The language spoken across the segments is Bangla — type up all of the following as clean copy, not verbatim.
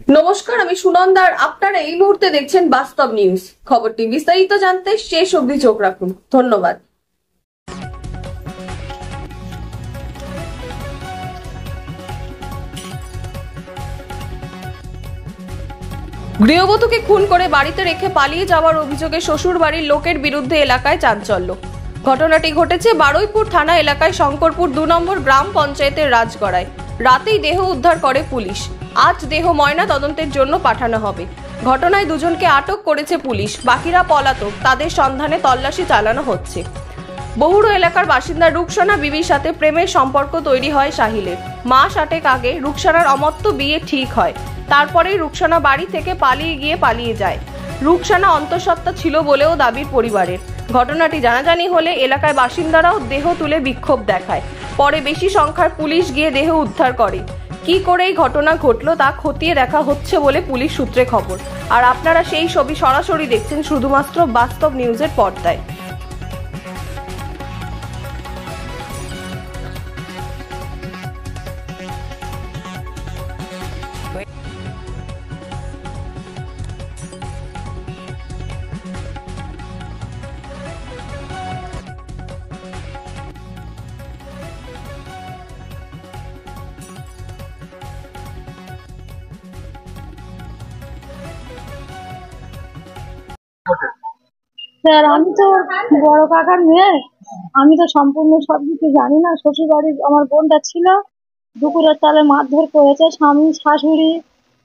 নমস্কার, আমি সুনন্দার। আপনারা এই মুহূর্তে দেখছেন বাস্তব নিউজ। খবরটি বিস্তারিত জানতে শেষ অবধি চোখ রাখুন। ধন্যবাদ। গৃহবধূকে খুন করে বাড়িতে রেখে পালিয়ে যাওয়ার অভিযোগে শ্বশুর বাড়ির লোকের বিরুদ্ধে এলাকায় চাঞ্চল্য। ঘটনাটি ঘটেছে বারুইপুর থানা এলাকায় শঙ্করপুর 2 নম্বর গ্রাম পঞ্চায়েতের রাজগড়ায়। রাতেই দেহ উদ্ধার করে পুলিশ। আজ দেহ ময়না তদন্তের জন্য পাঠানো হবে। ঘটনায় দুজনকে আটক করেছে পুলিশ, বাকিরা পলাতক। তাদের সন্ধানে তল্লাশি চালানো হচ্ছে। বহুড় এলাকার বাসিন্দা রুকসানা বিবির সাথে প্রেমের সম্পর্ক তৈরি হয় সাহিলের। মাস 8 আগে রুকসানার অমত্ত বিয়ে ঠিক হয়। তারপরেই রুকসানা বাড়ি থেকে পালিয়ে যায়। রুকসানা অন্তঃসত্ত্বা ছিল বলেও দাবির পরিবারের। ঘটনাটি জানাজানি হলে এলাকায় বাসিন্দারাও দেহ তুলে বিক্ষোভ দেখায়। পরে বেশি সংখ্যার পুলিশ গিয়ে দেহ উদ্ধার করে। কি করে এই ঘটনা ঘটলো তা খতিয়ে দেখা হচ্ছে বলে পুলিশ সূত্রে খবর। আর আপনারা সেই ছবি সরাসরি দেখছেন শুধুমাত্র বাস্তব নিউজের পর্দায়। স্যার, আমি তো বড় কাকার মেয়ে। আমি তো সম্পূর্ণ সবকিছু জানি না। শ্বশুর বাড়ির আমার বোনটা ছিল, দুপুরের তালে মারধর করেছে। স্বামী, শাশুড়ি,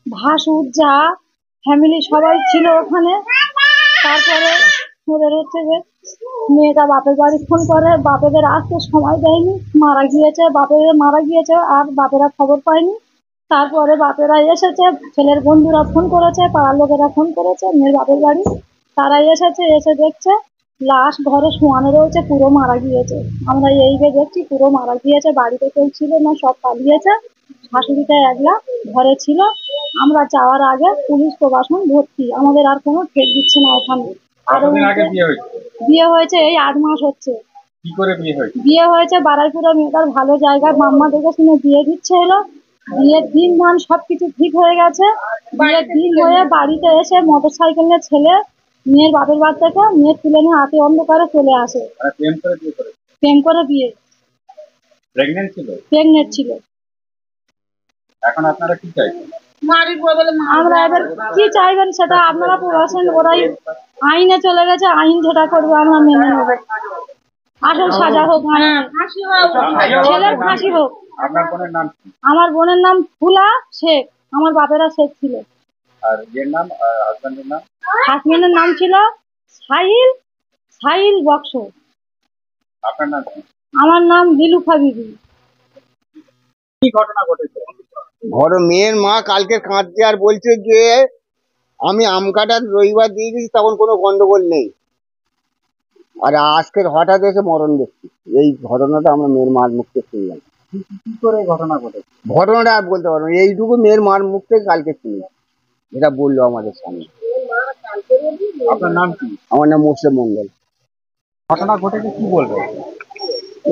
ভাসুর, যা ফ্যামিলি সবাই ছিল ওখানে। তারপরে ওদের হচ্ছে যে মেয়েটা বাপের বাড়ি ফোন করে, বাপেদের আসতে সময় দেয়নি, মারা গিয়েছে। বাপেরা মারা গিয়েছে আর বাপেরা খবর পায়নি। তারপরে বাপেরা এসেছে, ছেলের বন্ধুরা ফোন করেছে, পাড়ার লোকেরা ফোন করেছে মেয়ের বাপের বাড়ি। তারা এসেছে, এসে দেখছে লাশ ঘরে শোয়ানো রয়েছে, পুরো মারা গিয়েছে। আমরা এই যে দেখছি পুরো মারা গিয়েছে, বাড়িতে কেউ ছিল না, সব পালিয়েছে। শাশুড়িটা একলা ঘরে ছিল। আমরা যাওয়ার আগে পুলিশ প্রশাসন ভর্তি, আমাদের আর কোনো ঠেক দিচ্ছে না ওখানে। আর বিয়ে হয়েছে এই 8 মাস হচ্ছে। বিয়ে হয়েছে বারুইপুরে, মেয়েটার ভালো জায়গায় মাম্মা দেখে শুনে বিয়ে দিচ্ছে এলো। বিয়ের দিন ধান সবকিছু ঠিক হয়ে গেছে। বিয়ের দিন হয়ে বাড়িতে এসে মোটরসাইকেল নিয়ে ছেলে মেয়ের বাপের বাড়ি থেকে মেয়ে তুলে নিয়ে হাতে অন্ধকারে চলে আসে। প্রেম করে বিয়ে। প্রেগনেন্ট ছিল। এখন আপনারা কি চাইছেন? আমরা এবার কি চাইবেন সেটা আপনারা বলছেন। ওরাই আইনে চলে গেছে, আইন যেটা করবে আমরা মেনে নেবো। আসল সাজা হোক, ছেলের ফাঁসি হোক। আমার বোনের নাম ফুলা শেখ, আমার বাপেরা শেখ ছিল। আর এর নাম হাজবেন্ডের নাম? হাজবেন্ডের নাম ছিল সাহিল বক্স। আপনার নাম? আমার নাম দিলুফা বিবি। কি ঘটনা ঘটেছে? মেয়ের মা কালকে কাঁদছে আর বলছে যে আমি আম কাটার রবিবার দিয়ে দিয়েছি, তখন কোনো গন্ডগোল নেই। আর আজকের হঠাৎ এসে মরণ দেখছি। এই ঘটনাটা আমরা মেয়ের মার মুখ থেকে শুনলাম। কি করে ঘটনা ঘটেছে? ঘটনাটা আর বলতে পারবো না, এইটুকু মেয়ের মার মুখ থেকে কালকে শুনলাম, এটা বললো আমাদের সামনে। আপনার নাম কি? আমার নাম মোসলে মন্ডল। ঘটনা ঘটেছে কি বলবেন?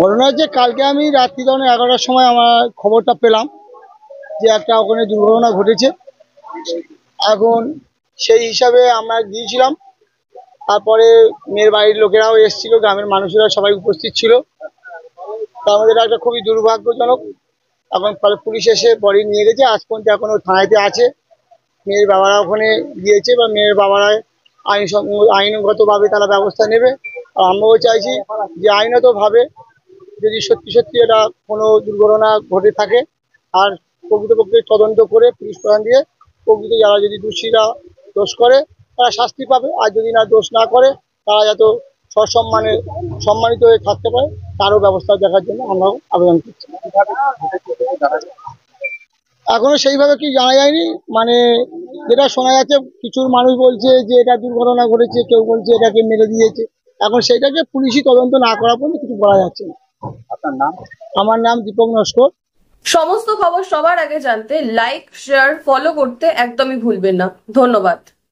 ঘটনা হচ্ছে কালকে আমি রাত্রি তখন 11টার সময় আমার খবরটা পেলাম যে একটা ওখানে দুর্ঘটনা ঘটেছে। এখন সেই হিসাবে আমরা গিয়েছিলাম। তারপরে মেয়ের বাড়ির লোকেরাও এসেছিল, গ্রামের মানুষেরা সবাই উপস্থিত ছিল। তা আমাদের একটা খুবই দুর্ভাগ্যজনক। এখন ফলে পুলিশ এসে বডি নিয়ে গেছে, আজ পর্যন্ত এখনো থানাতে আছে। মেয়ের বাবারা ওখানে গিয়েছে বা মেয়ের বাবারা আইনগতভাবে তারা ব্যবস্থা নেবে। আর আমরাও চাইছি যে আইনগতভাবে যদি সত্যি সত্যি এটা কোনো দুর্ঘটনা ঘটে থাকে আর প্রকৃতপক্ষে তদন্ত করে পুলিশ প্রধান দিয়ে প্রকৃত যারা যদি দোষীরা দোষ করে তারা শাস্তি পাবে। আর যদি না দোষ না করে তারা যাতে সম্মানিত হয়ে থাকতে পারে তারও ব্যবস্থা দেখার জন্য আমরাও আবেদন করছি। এখনো সেইভাবে কি জানা যায়নি, মানে যেটা শোনা যাচ্ছে কিছু মানুষ বলছে যে এটা দুর্ঘটনা ঘটেছে, কেউ বলছে এটাকে মেরে দিয়েছে। এখন সেইটাকে পুলিশই তদন্ত না করা পর্যন্ত কিছু বলা যাচ্ছে না। আপনার নাম? আমার নাম দীপক নস্কর। সমস্ত খবর সবার আগে জানতে লাইক, শেয়ার, ফলো করতে একদমই ভুলবেন না। ধন্যবাদ।